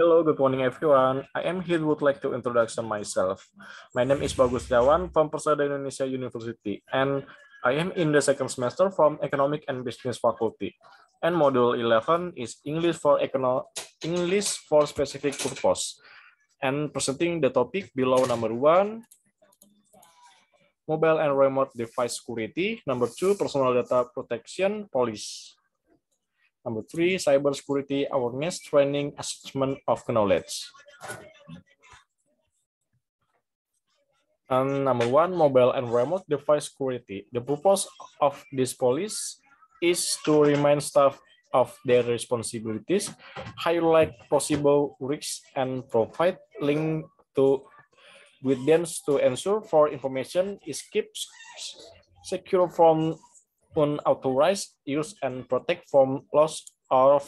Hello, good morning everyone. I am here would like to introduce myself. My name is Bagus Setiawan from Persada Indonesia University, and I am in the second semester from Economic and Business Faculty. And Module 11 is English for specific purpose. And presenting the topic below: number 1, mobile and remote device security; number 2, personal data protection policy; number 3, cybersecurity awareness training assessment of knowledge. And number 1, mobile and remote device security. The purpose of this policy is to remind staff of their responsibilities, highlight possible risks, and provide link to guidance to ensure for information is kept secure from unauthorized use and protect from loss or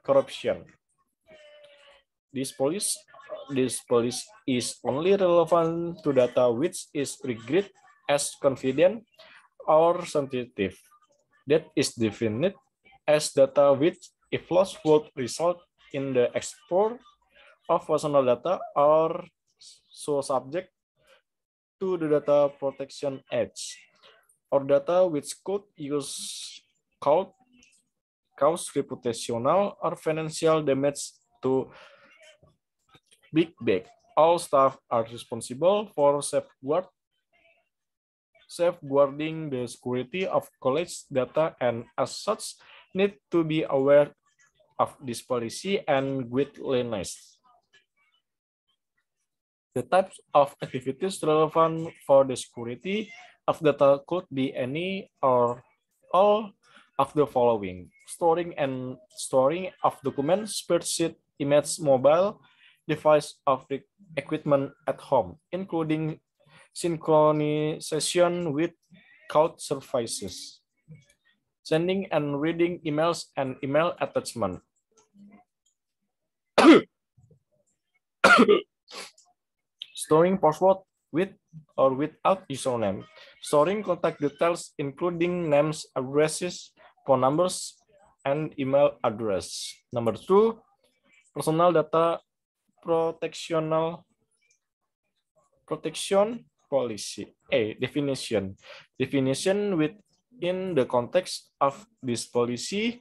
corruption. This policy is only relevant to data which is regarded as confidential or sensitive. That is defined as data which, if lost, would result in the export of personal data or so subject to the Data Protection Act, or data which could cause reputational or financial damage to big bag. All staff are responsible for safeguarding the security of college data, and as such need to be aware of this policy and guidelines. The types of activities relevant for the security of data could be any or all of the following: storing of documents, spreadsheet, image, mobile device of the equipment at home, including synchronization with cloud services, sending and reading emails and email attachment, storing password with or without username, storing contact details including names, addresses, phone numbers, and email address. Number 2, personal data protection policy. Definition within the context of this policy,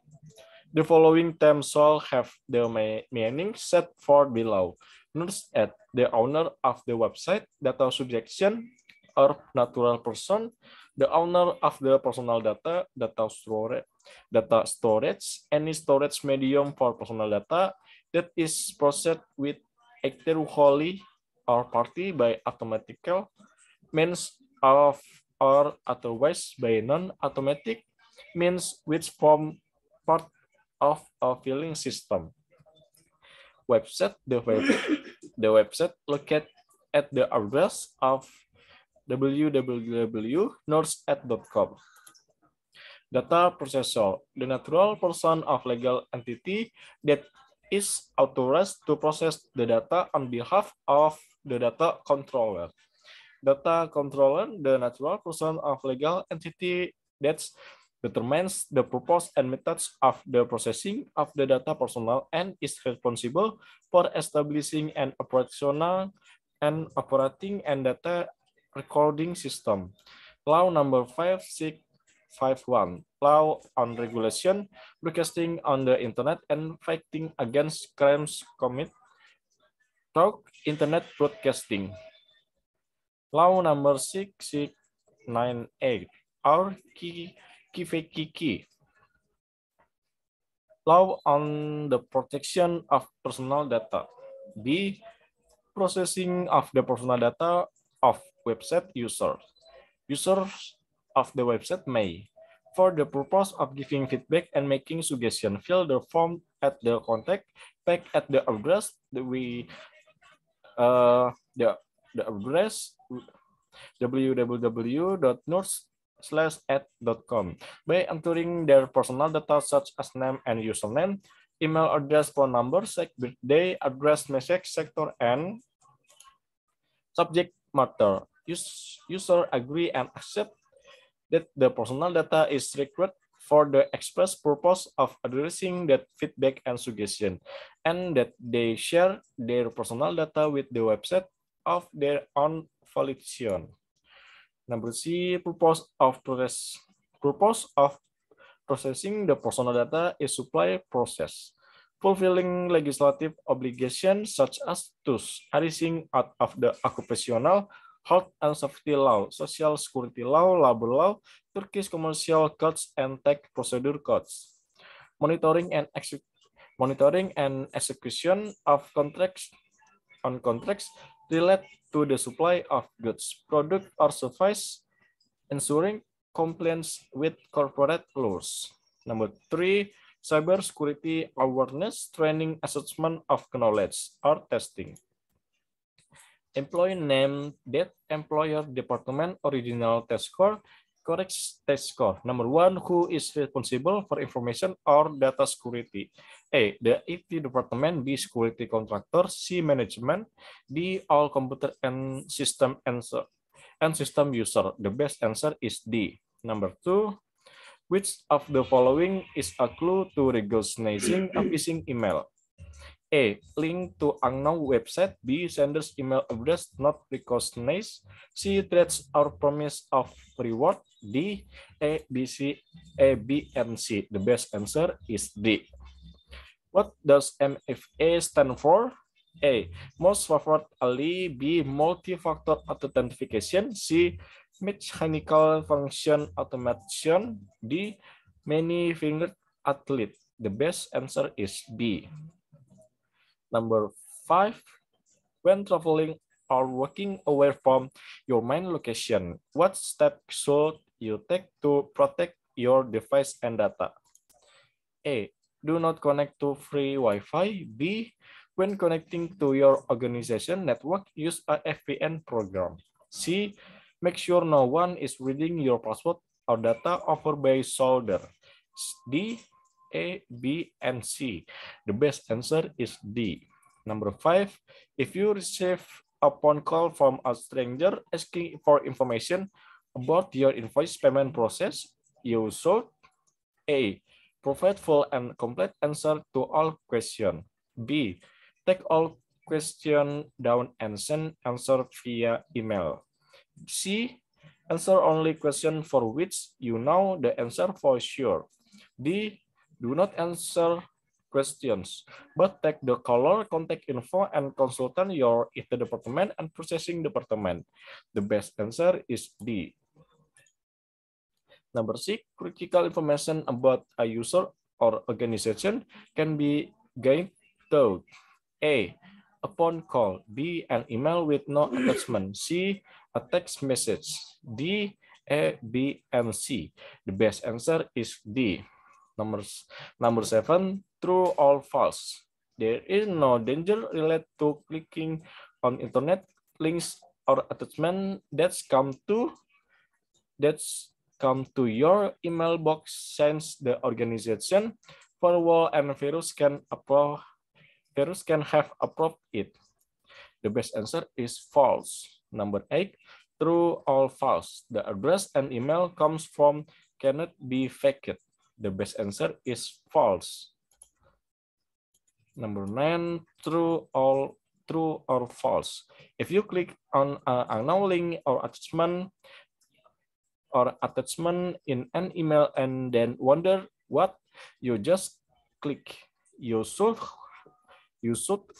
the following terms shall have the meaning set forth below. Notice at the owner of the website, data subjection or natural person, the owner of the personal data, data storage, any storage medium for personal data that is processed with either wholly or partly by automatical means of or otherwise by non-automatic means which form part of a filing system. Website, the website located at the address of www.norset.com. Data processor, the natural person of legal entity that is authorized to process the data on behalf of the data controller. Data controller, the natural person of legal entity that determines the purpose and methods of the processing of the data personnel and is responsible for establishing an operating and data recording system. Law number 5651, Law on Regulation, Broadcasting on the Internet and Fighting Against Crimes Committed through Internet Broadcasting. Law number 6698, or KIFEKIKI, Law on the Protection of Personal Data. B. Processing of the personal data of website users. Users of the website may, for the purpose of giving feedback and making suggestions, fill the form at the contact back at the address the address www.norse/@.com by entering their personal data such as name and username, email address, phone number, birthday, address, message, sector, and subject matter. User agree and accept that the personal data is required for the express purpose of addressing that feedback and suggestion, and that they share their personal data with the website of their own volition. Number C, purpose of processing the personal data is supply process, fulfilling legislative obligations such as those arising out of the occupational health and safety law, social security law, labor law, Turkish commercial codes, and tax procedure codes. Monitoring and execution of contracts relate to the supply of goods, product, or service, ensuring compliance with corporate laws. Number 3, cybersecurity awareness, training, assessment of knowledge, or testing. Employee name, date, employer, department, original test score, correct test score. Number 1, who is responsible for information or data security? A, the IT department. B, security contractor. C, management. D, all computer and system user. The best answer is D. Number 2, which of the following is a clue to recognizing a phishing email? A, link to unknown website. B, sender's email address not recognized. C, threats or promise of reward. D, A, B, and C. The best answer is D. What does MFA stand for? A, most favored ally. B, multi-factor authentication. C, mechanical function automation. D, many-fingered athlete. The best answer is B. Number 5, when traveling or working away from your main location, what steps should you take to protect your device and data? A, do not connect to free Wi-Fi. B, when connecting to your organization network, use a VPN program. C, make sure no one is reading your password or data over by shoulder. D, A, B, and C. The best answer is D. Number 5, if you receive a phone call from a stranger asking for information about your invoice payment process, you should A, provide full and complete answer to all questions. B, take all questions down and send answer via email. C, answer only question for which you know the answer for sure. D, do not answer questions, but take the caller contact info and consult your IT department and processing department. The best answer is D. Number 6, critical information about a user or organization can be gained through A, a phone call. B, an email with no attachment. C, a text message. D, A, B, and C. The best answer is D. Number 7, true or false. There is no danger related to clicking on internet links or attachment that's come to your email box since the organization firewall and virus can have approved it. The best answer is false. Number 8, true or false. The address and email comes from cannot be faked. The best answer is false. Number 9, true or false. If you click on an unknown link or attachment in an email and then wonder what you just click, you should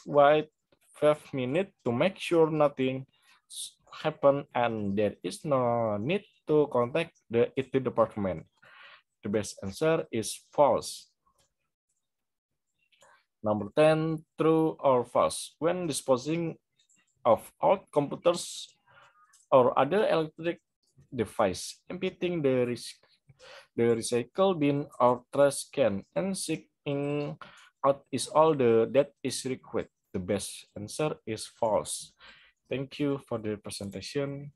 wait 5 minutes to make sure nothing happened and there is no need to contact the IT department. The best answer is false. Number 10, true or false. When disposing of old computers or other electric device, emptying the recycle bin or trash can and seeking out is all that is required. The best answer is false. Thank you for the presentation.